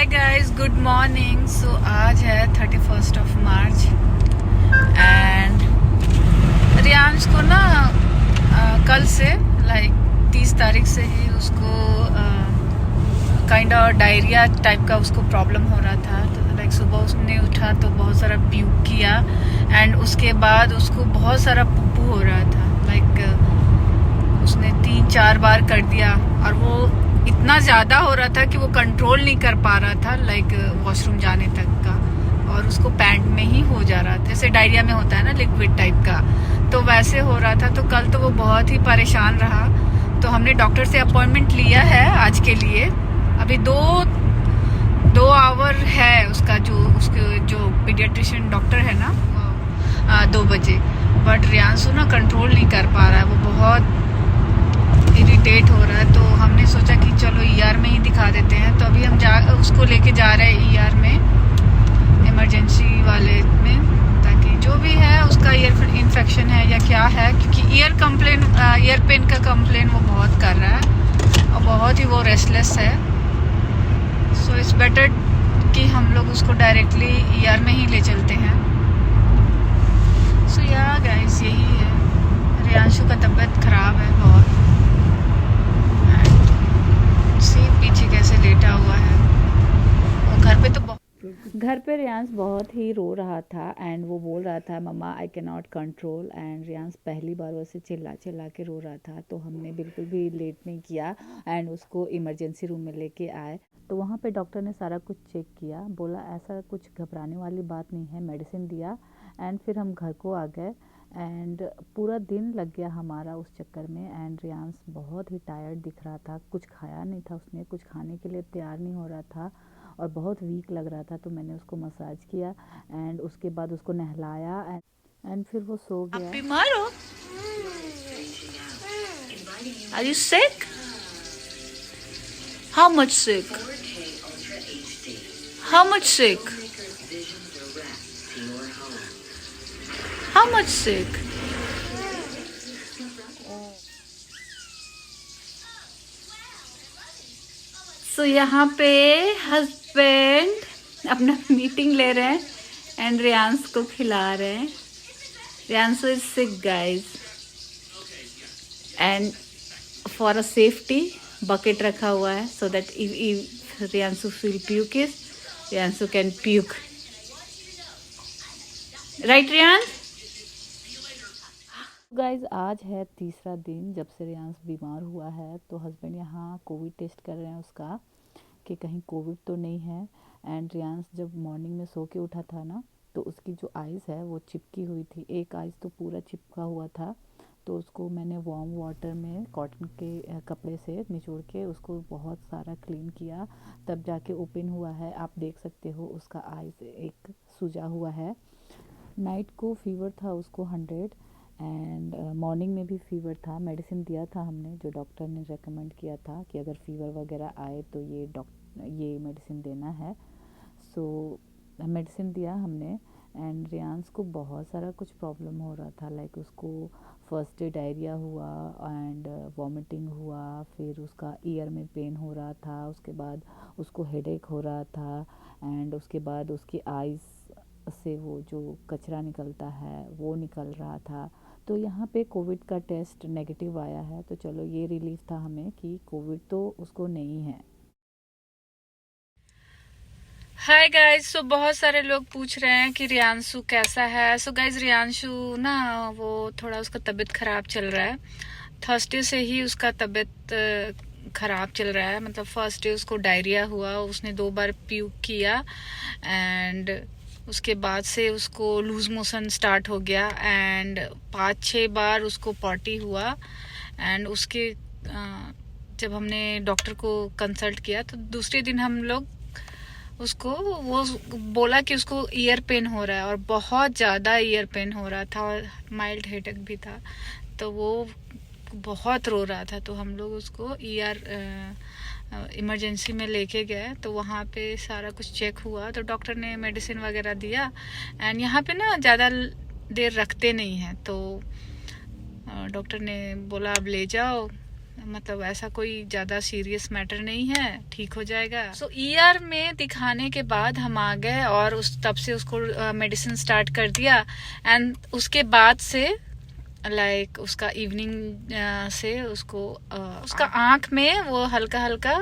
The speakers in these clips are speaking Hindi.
हाय गाइस, गुड मॉर्निंग। सो आज है 31st of March and Riyansh को ना कल से लाइक 30 तारीख से ही उसको काइंड ऑफ डायरिया टाइप का उसको प्रॉब्लम हो रहा था। तो लाइक सुबह उसने उठा तो बहुत सारा प्यूक किया एंड उसके बाद उसको बहुत सारा पुप्पू हो रहा था। लाइक उसने 3-4 बार कर दिया और वो इतना ज़्यादा हो रहा था कि वो कंट्रोल नहीं कर पा रहा था लाइक वॉशरूम जाने तक का, और उसको पैंट में ही हो जा रहा था, जैसे डायरिया में होता है ना लिक्विड टाइप का, तो वैसे हो रहा था। तो कल तो वो बहुत ही परेशान रहा। तो हमने डॉक्टर से अपॉइंटमेंट लिया है आज के लिए। अभी दो आवर है उसका, जो पीडियाट्रिशियन डॉक्टर है ना 2 बजे। बट रियांशु ना कंट्रोल नहीं कर पा रहा है, वो बहुत इरिटेट हो रहा है। तो हमने सोचा कि चलो ईआर में ही दिखा देते हैं। तो अभी हम उसको लेके जा रहे हैं ईआर में, इमरजेंसी वाले में, ताकि जो भी है उसका ईयर इन्फेक्शन है या क्या है, क्योंकि ईयर पेन का कंप्लेन वो बहुत कर रहा है और बहुत ही वो रेस्टलेस है। सो इट्स बेटर कि हम लोग उसको डायरेक्टली ईआर में ही ले चलते हैं। सो या गाइस, यही है, रियांशु का तबीयत खराब है बहुत। पीछे कैसे लेटा हुआ है, और घर पे रियांश बहुत ही रो रहा था एंड वो बोल रहा था मम्मा I can not control. And Riyansh पहली बार वैसे चिल्ला चिल्ला के रो रहा था। तो हमने बिल्कुल भी लेट नहीं किया एंड उसको इमरजेंसी रूम में लेके आए। तो वहाँ पे डॉक्टर ने सारा कुछ चेक किया, बोला ऐसा कुछ घबराने वाली बात नहीं है, मेडिसिन दिया एंड फिर हम घर को आ गए। एंड पूरा दिन लग गया हमारा उस चक्कर में। एंड रियांश बहुत ही टायर्ड दिख रहा था, कुछ खाया नहीं था उसने, कुछ खाने के लिए तैयार नहीं हो रहा था और बहुत वीक लग रहा था। तो मैंने उसको मसाज किया एंड उसके बाद उसको नहलाया एंड फिर वो सो गया। आप बीमार हो? Are you sick? How much sick? How much sick? How much sick? So यहाँ पे हस्बैंड अपना मीटिंग ले रहे हैं एंड रियांश को खिला रहे हैं। Riyansh is sick guys, and for a safety bucket रखा हुआ है so that if Riyanshu feel pukes, Riyanshu can puke. Right Riyansh? Guys आज है तीसरा दिन जब से रियांश बीमार हुआ है। तो हस्बैंड यहाँ कोविड टेस्ट कर रहे हैं उसका कि कहीं कोविड तो नहीं है। एंड रियांश जब मॉर्निंग में सो के उठा था ना, तो उसकी जो आइज़ है वो चिपकी हुई थी, एक आइज़ तो पूरा चिपका हुआ था। तो उसको मैंने वार्म वाटर में कॉटन के कपड़े से निचोड़ के उसको बहुत सारा क्लीन किया, तब जाके ओपन हुआ है। आप देख सकते हो उसका आइज़ एक सूजा हुआ है। नाइट को फीवर था उसको 100 एंड मॉर्निंग में भी फीवर था। मेडिसिन दिया था हमने, जो डॉक्टर ने रेकमेंड किया था कि अगर फीवर वगैरह आए तो ये मेडिसिन देना है। सो मेडिसिन दिया हमने। एंड रियांश को बहुत सारा कुछ प्रॉब्लम हो रहा था, लाइक उसको फर्स्ट डे डायरिया हुआ एंड वॉमिटिंग हुआ, फिर उसका ईयर में पेन हो रहा था, उसके बाद उसको हेडेक हो रहा था एंड उसके बाद उसकी आइज़ से वो जो कचरा निकलता है वो निकल रहा था। तो यहाँ पे कोविड का टेस्ट नेगेटिव आया है। तो चलो ये रिलीफ था हमें कि कोविड तो उसको नहीं है। हाय गाइज, सो बहुत सारे लोग पूछ रहे हैं कि रियांशु कैसा है। सो गाइज, रियांशु ना वो थोड़ा उसका तबीयत खराब चल रहा है। थर्सडे से ही उसका तबीयत खराब चल रहा है। मतलब फर्स्ट डे उसको डायरिया हुआ, उसने 2 बार प्यूक किया एंड उसके बाद से उसको लूज मोशन स्टार्ट हो गया एंड 5-6 बार उसको पॉटी हुआ। एंड उसके जब हमने डॉक्टर को कंसल्ट किया तो दूसरे दिन हम लोग उसको वो बोला कि उसको ईयर पेन हो रहा है और बहुत ज़्यादा ईयर पेन हो रहा था और माइल्ड हेडेक भी था। तो वो बहुत रो रहा था। तो हम लोग उसको इमरजेंसी में लेके गए। तो वहाँ पे सारा कुछ चेक हुआ, तो डॉक्टर ने मेडिसिन वगैरह दिया एंड यहाँ पे ना ज़्यादा देर रखते नहीं हैं। तो डॉक्टर ने बोला अब ले जाओ मतलब ऐसा कोई ज़्यादा सीरियस मैटर नहीं है, ठीक हो जाएगा। सो ईआर में दिखाने के बाद हम आ गए और उस तब से उसको मेडिसिन स्टार्ट कर दिया। एंड उसके बाद से लाइक उसका इवनिंग से उसको उसका आँख में वो हल्का हल्का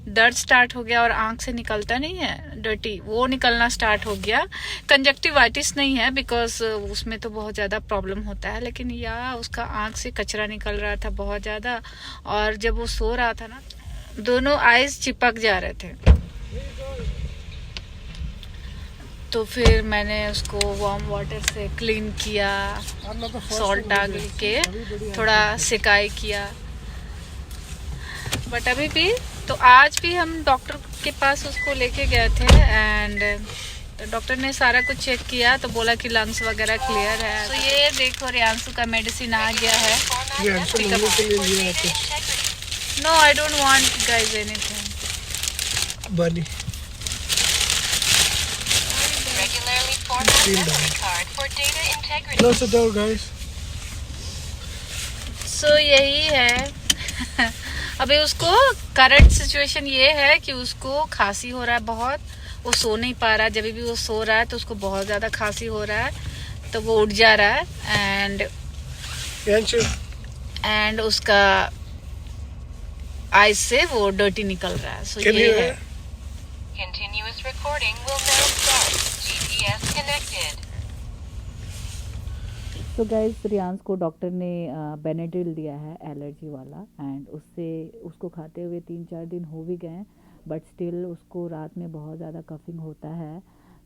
दर्द स्टार्ट हो गया और आँख से निकलता नहीं है डर्टी, वो निकलना स्टार्ट हो गया। कंजक्टिवाइटिस नहीं है बिकॉज उसमें तो बहुत ज़्यादा प्रॉब्लम होता है, लेकिन या उसका आँख से कचरा निकल रहा था बहुत ज़्यादा। और जब वो सो रहा था ना, दोनों आईज चिपक जा रहे थे। तो फिर मैंने उसको वार्म वाटर से क्लीन किया, सॉल्ट डाल के थोड़ा सिकाई किया। बट अभी भी तो आज भी हम डॉक्टर के पास उसको लेके गए थे एंड डॉक्टर ने सारा कुछ चेक किया तो बोला कि लंग्स वगैरह क्लियर है। तो ये देखो रियांशु का मेडिसिन आ गया है। No I don't want guys anything. Bunny. Close the door, guys. So यही है अभी उसको करंट सिचुएशन ये है कि उसको खांसी हो रहा है बहुत, वो सो नहीं पा रहा है। जब भी वो सो रहा है तो उसको बहुत ज़्यादा खांसी हो रहा है, तो वो उठ जा रहा है एंड उसका आइज से वो डर्टी निकल रहा है। सो ये है। Continuous recording will now start. GPS connected. तो गाइस रियांश को डॉक्टर ने बेनेडिल दिया है एलर्जी वाला, एंड उससे उसको खाते हुए 3-4 दिन हो भी गए, बट स्टिल उसको रात में बहुत ज़्यादा कफिंग होता है।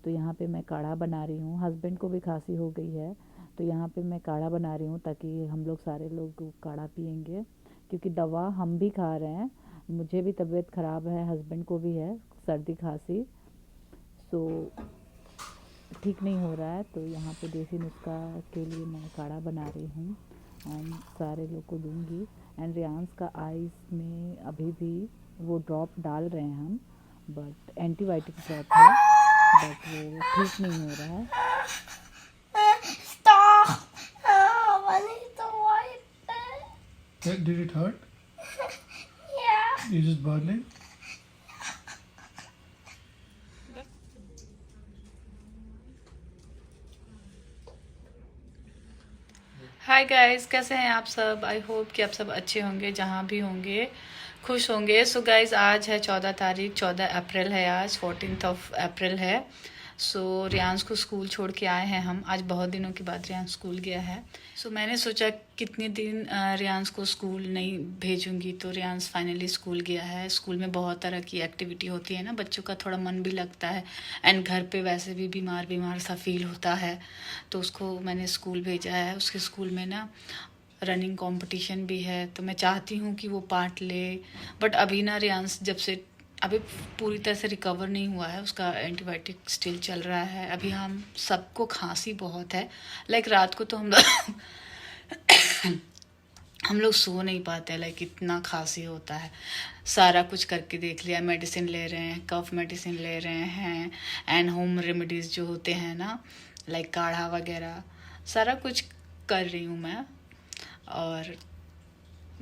तो यहाँ पे मैं काढ़ा बना रही हूँ। हस्बैंड को भी खांसी हो गई है, तो यहाँ पे मैं काढ़ा बना रही हूँ ताकि हम लोग सारे लोग काढ़ा पियेंगे, क्योंकि दवा हम भी खा रहे हैं। मुझे भी तबीयत ख़राब है, हस्बैंड को भी है सर्दी खांसी, सो ठीक नहीं हो रहा है। तो यहाँ पे देसी नुस्खा के लिए मैं काढ़ा बना रही हूँ एंड सारे लोग को दूँगी। एंड रियांश का आइज़ में अभी भी वो ड्रॉप डाल रहे हैं हम, बट एंटीबायोटिक ड्रॉप है, बट वो ठीक नहीं हो रहा है। Did it hurt? Yeah. You just burning? Hi guys, कैसे हैं आप सब? आई होप कि आप सब अच्छे होंगे, जहाँ भी होंगे खुश होंगे। सो गाइस आज है 14 तारीख, 14 अप्रैल है आज, 14 अप्रैल है। सो रियांश को स्कूल छोड़ के आए हैं हम। आज बहुत दिनों के बाद रियांश स्कूल गया है। सो मैंने सोचा कितने दिन रियांश को स्कूल नहीं भेजूंगी, तो रियांश फाइनली स्कूल गया है। स्कूल में बहुत तरह की एक्टिविटी होती है ना, बच्चों का थोड़ा मन भी लगता है, एंड घर पे वैसे भी बीमार सा फील होता है, तो उसको मैंने स्कूल भेजा है। उसके स्कूल में ना रनिंग कंपटीशन भी है, तो मैं चाहती हूँ कि वो पार्ट ले। बट अभी ना रियांश जब से अभी पूरी तरह से रिकवर नहीं हुआ है, उसका एंटीबायोटिक स्टिल चल रहा है। अभी हम सबको खांसी बहुत है, लाइक रात को तो हम लोग सो नहीं पाते, लाइक इतना खांसी होता है। सारा कुछ करके देख लिया, मेडिसिन ले रहे हैं, कफ मेडिसिन ले रहे हैं, एंड होम रेमेडीज़ जो होते हैं ना, लाइक काढ़ा वगैरह, सारा कुछ कर रही हूँ मैं। और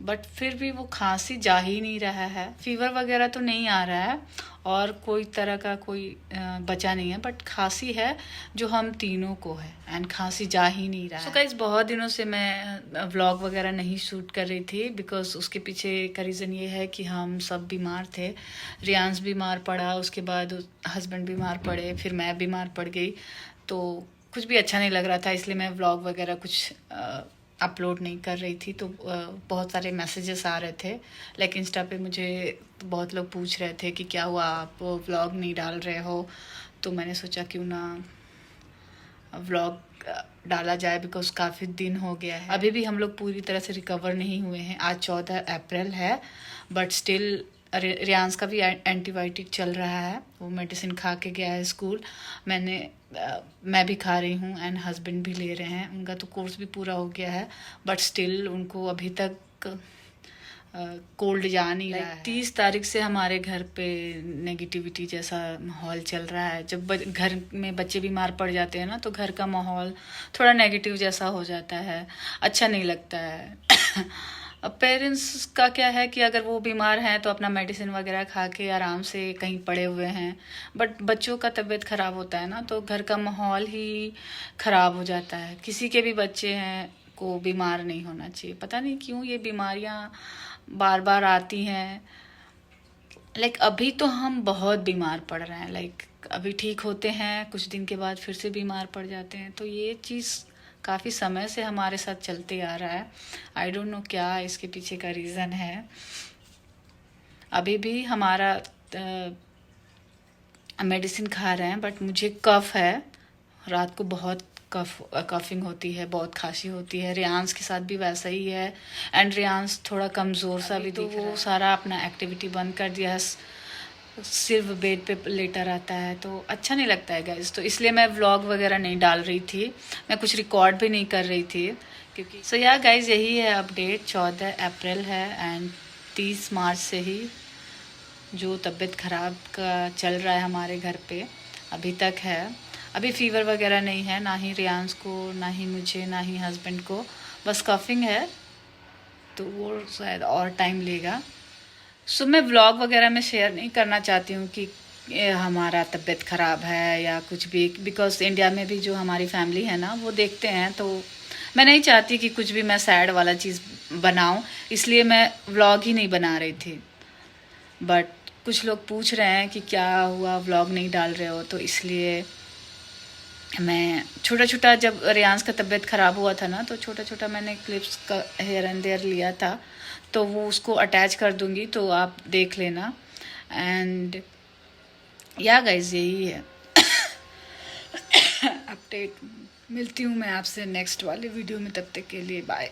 बट फिर भी वो खांसी जा ही नहीं रहा है। फीवर वगैरह तो नहीं आ रहा है और कोई तरह का कोई बचा नहीं है, बट खांसी है जो हम तीनों को है, एंड खांसी जा ही नहीं रहा है। सो गाइस बहुत दिनों से मैं व्लॉग वगैरह नहीं शूट कर रही थी, बिकॉज उसके पीछे का रीज़न ये है कि हम सब बीमार थे। रियांश बीमार पड़ा, उसके बाद हस्बैंड बीमार पड़े, फिर मैं बीमार पड़ गई, तो कुछ भी अच्छा नहीं लग रहा था, इसलिए मैं व्लॉग वगैरह कुछ अपलोड नहीं कर रही थी। तो बहुत सारे मैसेजेस आ रहे थे, लाइक इंस्टा पे मुझे बहुत लोग पूछ रहे थे कि क्या हुआ, आप व्लॉग नहीं डाल रहे हो। तो मैंने सोचा क्यों ना व्लॉग डाला जाए, बिकॉज काफ़ी दिन हो गया है। अभी भी हम लोग पूरी तरह से रिकवर नहीं हुए हैं। आज 14 अप्रैल है, बट स्टिल रियांश का भी एंटीबायोटिक चल रहा है, वो मेडिसिन खा के गया है स्कूल। मैं भी खा रही हूँ, एंड हस्बैंड भी ले रहे हैं। उनका तो कोर्स भी पूरा हो गया है, बट स्टिल उनको अभी तक कोल्ड जा नहीं रहा है। 30 तारीख से हमारे घर पे नेगेटिविटी जैसा माहौल चल रहा है। जब घर में बच्चे बीमार पड़ जाते हैं ना, तो घर का माहौल थोड़ा नेगेटिव जैसा हो जाता है, अच्छा नहीं लगता है। अब पेरेंट्स का क्या है कि अगर वो बीमार हैं तो अपना मेडिसिन वगैरह खा के आराम से कहीं पड़े हुए हैं, बट बच्चों का तबीयत ख़राब होता है ना, तो घर का माहौल ही ख़राब हो जाता है। किसी के भी बच्चे हैं को बीमार नहीं होना चाहिए, पता नहीं क्यों ये बीमारियां बार बार आती हैं। लाइक अभी तो हम बहुत बीमार पड़ रहे हैं, लाइक अभी ठीक होते हैं, कुछ दिन के बाद फिर से बीमार पड़ जाते हैं, तो ये चीज़ काफ़ी समय से हमारे साथ चलते आ रहा है। आई डोंट नो क्या इसके पीछे का रीज़न है। अभी भी हमारा मेडिसिन खा रहे हैं, बट मुझे कफ है, रात को बहुत कफिंग होती है, बहुत खांसी होती है। रियांस के साथ भी वैसा ही है, एंड रियांस थोड़ा कमज़ोर सा भी दिख रहा है। वो सारा अपना एक्टिविटी बंद कर दिया है, सिर्फ बेड पे लेटा रहता है, तो अच्छा नहीं लगता है गाइस। तो इसलिए मैं व्लॉग वगैरह नहीं डाल रही थी, मैं कुछ रिकॉर्ड भी नहीं कर रही थी, क्योंकि सो यार गाइस यही है अपडेट। 14 अप्रैल है एंड 30 मार्च से ही जो तबीयत ख़राब का चल रहा है हमारे घर पे अभी तक है। अभी फीवर वगैरह नहीं है, ना ही रियांस को, ना ही मुझे, ना ही हस्बैंड को, बस कफिंग है, तो वो शायद और टाइम लेगा। सो मैं व्लॉग वगैरह में शेयर नहीं करना चाहती हूँ कि हमारा तबीयत ख़राब है या कुछ भी, बिकॉज इंडिया में भी जो हमारी फैमिली है ना वो देखते हैं, तो मैं नहीं चाहती कि कुछ भी मैं सैड वाला चीज़ बनाऊँ, इसलिए मैं व्लॉग ही नहीं बना रही थी। बट कुछ लोग पूछ रहे हैं कि क्या हुआ व्लॉग नहीं डाल रहे हो, तो इसलिए मैं छोटा छोटा, जब रियांस का तबीयत ख़राब हुआ था ना, तो छोटा छोटा मैंने क्लिप्स का हेयर एंड देयर लिया था, तो वो उसको अटैच कर दूंगी, तो आप देख लेना। एंड या गाइस यही है अपडेट। मिलती हूँ मैं आपसे नेक्स्ट वाले वीडियो में, तब तक के लिए बाय।